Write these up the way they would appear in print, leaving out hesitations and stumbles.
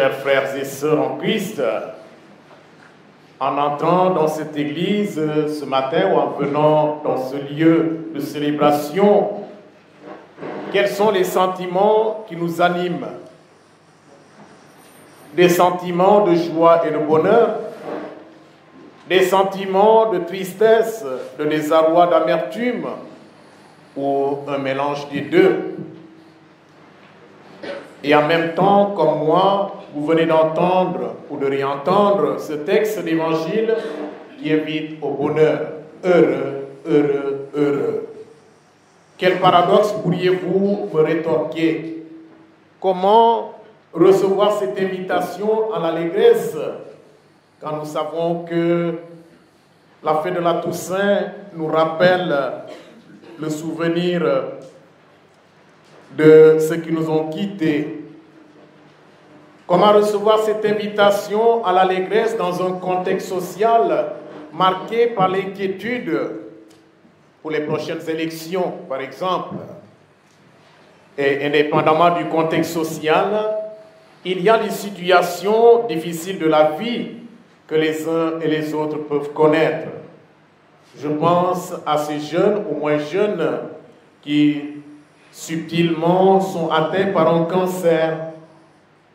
Chers frères et sœurs en Christ, en entrant dans cette église ce matin ou en venant dans ce lieu de célébration, quels sont les sentiments qui nous animent? Des sentiments de joie et de bonheur, des sentiments de tristesse, de désarroi, d'amertume, ou un mélange des deux. Et en même temps, comme moi, vous venez d'entendre ou de réentendre ce texte d'évangile qui invite au bonheur. Heureux, heureux, heureux. Quel paradoxe pourriez-vous me rétorquer? Comment recevoir cette invitation à l'allégresse quand nous savons que la fête de la Toussaint nous rappelle le souvenir de ceux qui nous ont quittés? Comment recevoir cette invitation à l'allégresse dans un contexte social marqué par l'inquiétude pour les prochaines élections, par exemple? Et indépendamment du contexte social, il y a des situations difficiles de la vie que les uns et les autres peuvent connaître. Je pense à ces jeunes ou moins jeunes qui subtilement sont atteints par un cancer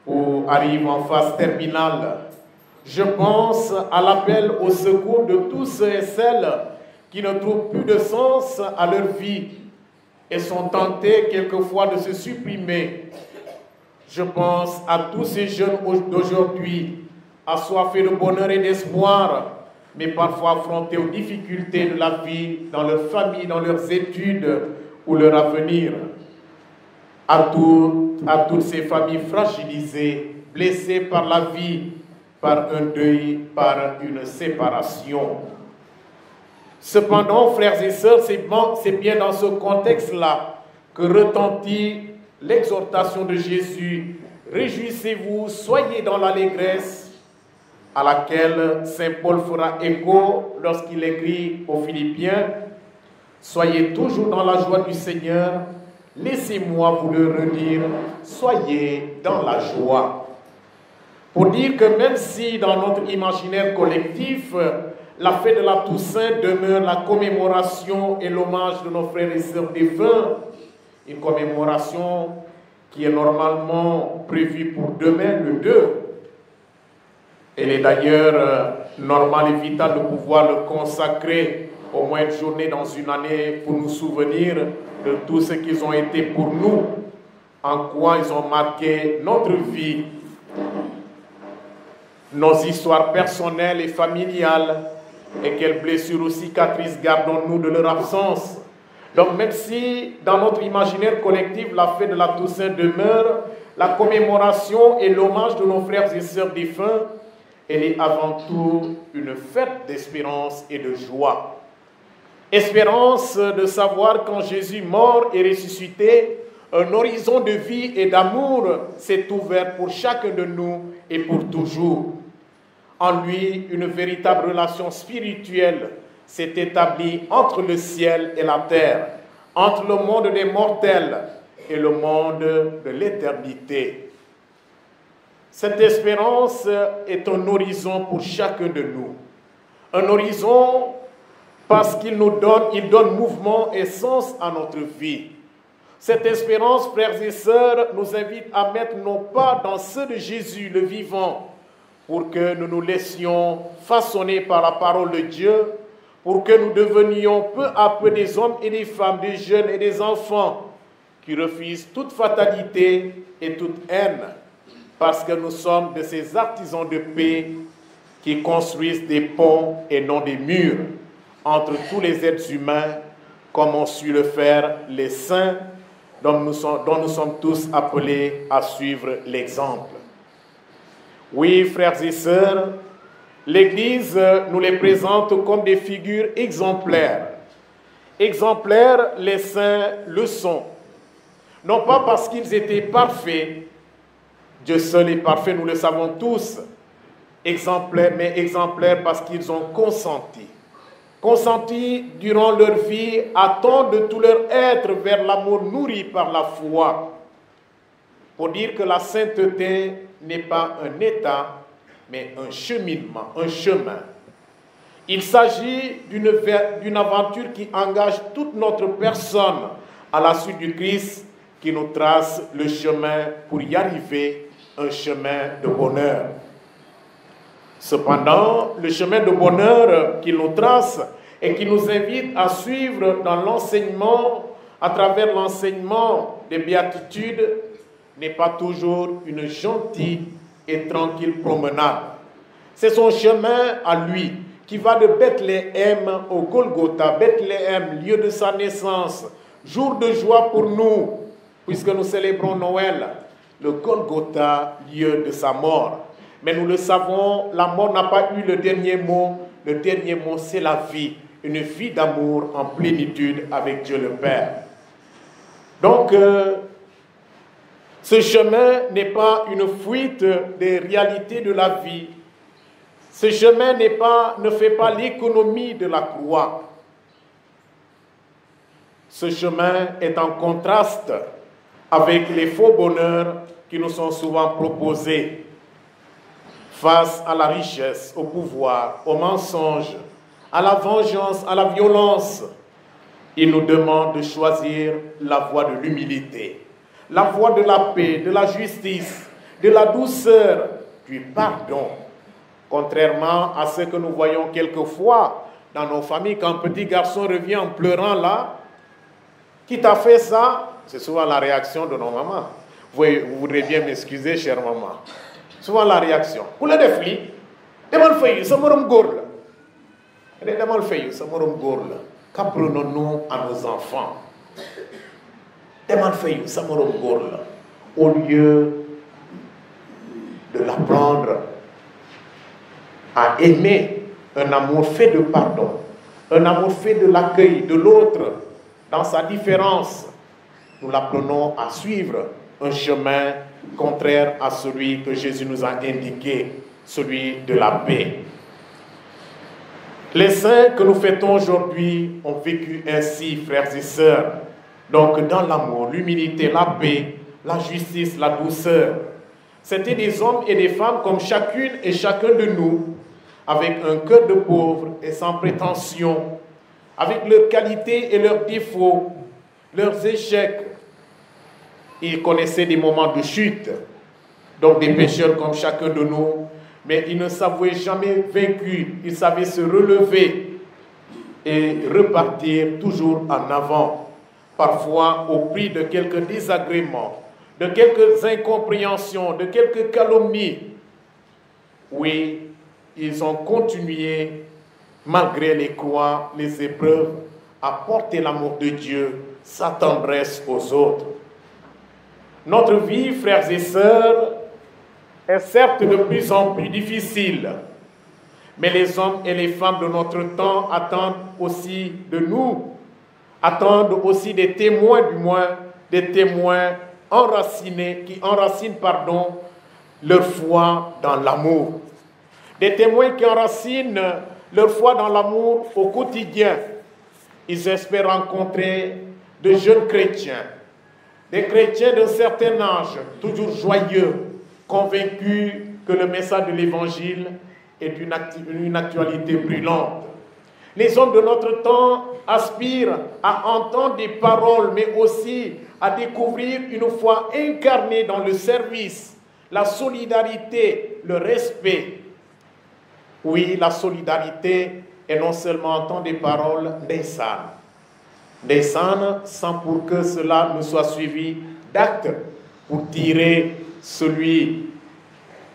ou arrivent en phase terminale. Je pense à l'appel au secours de tous ceux et celles qui ne trouvent plus de sens à leur vie et sont tentés quelquefois de se supprimer. Je pense à tous ces jeunes d'aujourd'hui, assoiffés de bonheur et d'espoir, mais parfois affrontés aux difficultés de la vie, dans leur famille, dans leurs études ou leur avenir. À toutes ces familles fragilisées, blessées par la vie, par un deuil, par une séparation. Cependant, frères et sœurs, c'est bien dans ce contexte-là que retentit l'exhortation de Jésus. Réjouissez-vous, soyez dans l'allégresse, à laquelle saint Paul fera écho lorsqu'il écrit aux Philippiens. Soyez toujours dans la joie du Seigneur. Laissez-moi vous le redire, soyez dans la joie. Pour dire que même si dans notre imaginaire collectif, la fête de la Toussaint demeure la commémoration et l'hommage de nos frères et sœurs défunts, une commémoration qui est normalement prévue pour demain, le 2. Elle est d'ailleurs normale et vitale de pouvoir le consacrer au moins une journée dans une année pour nous souvenir de tout ce qu'ils ont été pour nous, en quoi ils ont marqué notre vie, nos histoires personnelles et familiales, et quelles blessures ou cicatrices gardons-nous de leur absence. Donc même si dans notre imaginaire collectif la fête de la Toussaint demeure la commémoration et l'hommage de nos frères et sœurs défunts, elle est avant tout une fête d'espérance et de joie. Espérance de savoir qu'en Jésus mort et ressuscité, un horizon de vie et d'amour s'est ouvert pour chacun de nous et pour toujours. En lui, une véritable relation spirituelle s'est établie entre le ciel et la terre, entre le monde des mortels et le monde de l'éternité. Cette espérance est un horizon pour chacun de nous. Un horizon parce qu'il donne mouvement et sens à notre vie. Cette espérance, frères et sœurs, nous invite à mettre nos pas dans ceux de Jésus, le vivant, pour que nous nous laissions façonner par la parole de Dieu, pour que nous devenions peu à peu des hommes et des femmes, des jeunes et des enfants qui refusent toute fatalité et toute haine, parce que nous sommes de ces artisans de paix qui construisent des ponts et non des murs entre tous les êtres humains, comme ont su le faire les saints, dont nous sommes tous appelés à suivre l'exemple. Oui, frères et sœurs, l'Église nous les présente comme des figures exemplaires. Exemplaires, les saints le sont. Non pas parce qu'ils étaient parfaits, Dieu seul est parfait, nous le savons tous, exemplaires, mais exemplaires parce qu'ils ont consenti durant leur vie à tendre de tout leur être vers l'amour nourri par la foi. Pour dire que la sainteté n'est pas un état, mais un cheminement, un chemin. Il s'agit d'une aventure qui engage toute notre personne à la suite du Christ, qui nous trace le chemin pour y arriver, un chemin de bonheur. Cependant, le chemin de bonheur qu'il nous trace et qui nous invite à suivre dans l'enseignement, à travers l'enseignement des béatitudes, n'est pas toujours une gentille et tranquille promenade. C'est son chemin à lui, qui va de Bethléem au Golgotha, Bethléem, lieu de sa naissance, jour de joie pour nous, puisque nous célébrons Noël, le Golgotha, lieu de sa mort. Mais nous le savons, la mort n'a pas eu le dernier mot. Le dernier mot, c'est la vie, une vie d'amour en plénitude avec Dieu le Père. Donc, ce chemin n'est pas une fuite des réalités de la vie. Ce chemin ne fait pas l'économie de la croix. Ce chemin est en contraste avec les faux bonheurs qui nous sont souvent proposés. Face à la richesse, au pouvoir, au mensonge, à la vengeance, à la violence, il nous demande de choisir la voie de l'humilité, la voie de la paix, de la justice, de la douceur, du pardon. Contrairement à ce que nous voyons quelquefois dans nos familles, quand un petit garçon revient en pleurant là, qui t'a fait ça? C'est souvent la réaction de nos mamans. Vous voudrez bien m'excuser, chère maman. Souvent la réaction. Pour le défi, demal fayu, ça morom gourle. Demal fayu, ça morom gourle. Qu'apprenons-nous à nos enfants? Demal fayu, ça morom gourle. Au lieu de l'apprendre à aimer un amour fait de pardon, un amour fait de l'accueil de l'autre dans sa différence, nous l'apprenons à suivre un chemin contraire à celui que Jésus nous a indiqué, celui de la paix. Les saints que nous fêtons aujourd'hui ont vécu ainsi, frères et sœurs, donc dans l'amour, l'humilité, la paix, la justice, la douceur. C'étaient des hommes et des femmes comme chacune et chacun de nous, avec un cœur de pauvre et sans prétention, avec leurs qualités et leurs défauts, leurs échecs. Ils connaissaient des moments de chute, donc des pécheurs comme chacun de nous, mais ils ne s'avouaient jamais vaincus. Ils savaient se relever et repartir toujours en avant, parfois au prix de quelques désagréments, de quelques incompréhensions, de quelques calomnies. Oui, ils ont continué, malgré les croix, les épreuves, à porter l'amour de Dieu, sa tendresse aux autres. Notre vie, frères et sœurs, est certes de plus en plus difficile, mais les hommes et les femmes de notre temps attendent aussi de nous, attendent aussi des témoins, du moins, des témoins enracinés, qui enracinent, leur foi dans l'amour. Des témoins qui enracinent leur foi dans l'amour au quotidien. Ils espèrent rencontrer de jeunes chrétiens, des chrétiens d'un certain âge, toujours joyeux, convaincus que le message de l'Évangile est une actualité brûlante. Les hommes de notre temps aspirent à entendre des paroles, mais aussi à découvrir une foi incarnée dans le service, la solidarité, le respect. Oui, la solidarité est non seulement entendre des paroles des sànes, sans pour que cela ne soit suivi d'actes pour tirer celui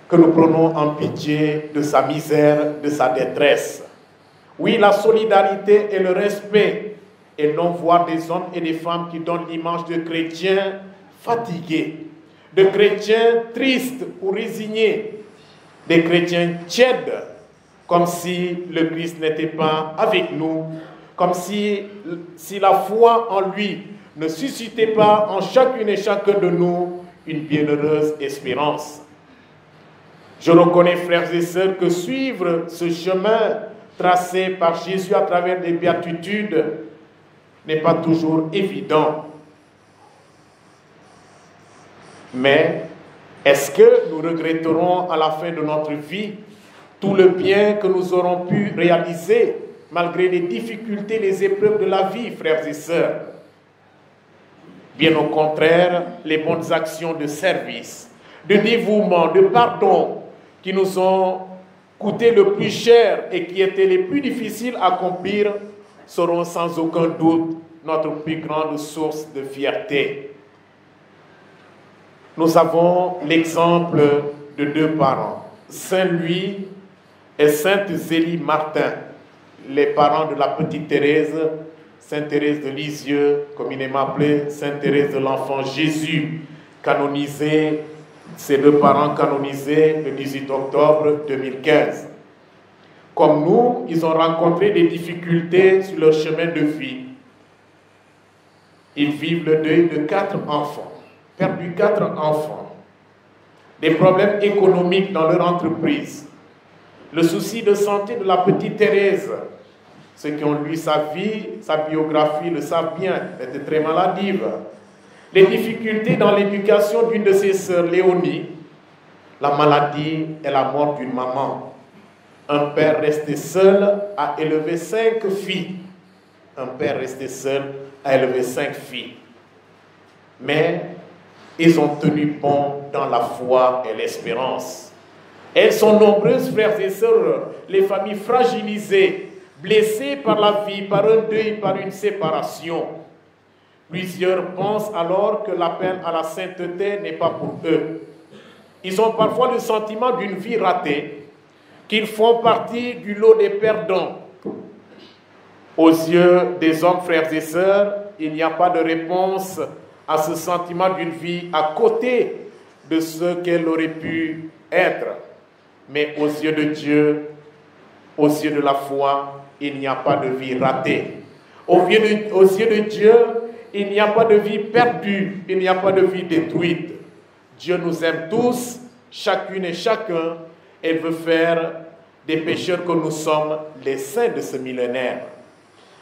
que nous prenons en pitié de sa misère, de sa détresse. Oui, la solidarité et le respect, et non voir des hommes et des femmes qui donnent l'image de chrétiens fatigués, de chrétiens tristes ou résignés, des chrétiens tièdes, comme si le Christ n'était pas avec nous, comme si la foi en lui ne suscitait pas en chacune et chacun de nous une bienheureuse espérance. Je reconnais, frères et sœurs, que suivre ce chemin tracé par Jésus à travers les béatitudes n'est pas toujours évident. Mais Est-ce que nous regretterons à la fin de notre vie tout le bien que nous aurons pu réaliser malgré les difficultés, les épreuves de la vie, frères et sœurs? Bien au contraire, les bonnes actions de service, de dévouement, de pardon qui nous ont coûté le plus cher et qui étaient les plus difficiles à accomplir seront sans aucun doute notre plus grande source de fierté. Nous avons l'exemple de deux parents, Saint Louis et Sainte Zélie Martin, les parents de la petite Thérèse, Sainte Thérèse de Lisieux, communément appelée Sainte Thérèse de l'Enfant Jésus, canonisée, ces deux parents canonisés le 18 octobre 2015. Comme nous, ils ont rencontré des difficultés sur leur chemin de vie. Ils vivent le deuil de 4 enfants, perdu 4 enfants, des problèmes économiques dans leur entreprise, le souci de santé de la petite Thérèse. Ceux qui ont lu sa vie, sa biographie le savent bien, elle était très maladive. Les difficultés dans l'éducation d'une de ses sœurs, Léonie, la maladie et la mort d'une maman. Un père resté seul a élevé 5 filles. Un père resté seul a élevé 5 filles. Mais ils ont tenu bon dans la foi et l'espérance. Elles sont nombreuses, frères et sœurs, les familles fragilisées, blessés par la vie, par un deuil, par une séparation. Plusieurs pensent alors que l'appel à la sainteté n'est pas pour eux. Ils ont parfois le sentiment d'une vie ratée, qu'ils font partie du lot des perdants. Aux yeux des hommes, frères et sœurs, il n'y a pas de réponse à ce sentiment d'une vie à côté de ce qu'elle aurait pu être. Mais aux yeux de Dieu, aux yeux de la foi, il n'y a pas de vie ratée. Aux yeux de Dieu, il n'y a pas de vie perdue, il n'y a pas de vie détruite. Dieu nous aime tous, chacune et chacun, et veut faire des pécheurs que nous sommes les saints de ce millénaire.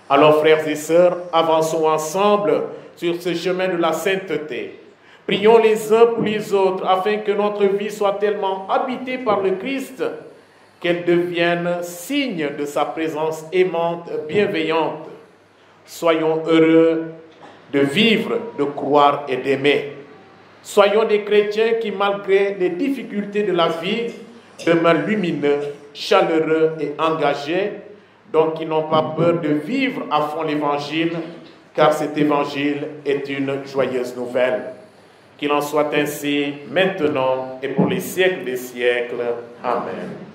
Alors, frères et sœurs, avançons ensemble sur ce chemin de la sainteté. Prions les uns pour les autres afin que notre vie soit tellement habitée par le Christ qu'elle devienne signe de sa présence aimante, bienveillante. Soyons heureux de vivre, de croire et d'aimer. Soyons des chrétiens qui, malgré les difficultés de la vie, demeurent lumineux, chaleureux et engagés, donc qui n'ont pas peur de vivre à fond l'Évangile, car cet Évangile est une joyeuse nouvelle. Qu'il en soit ainsi maintenant et pour les siècles des siècles. Amen.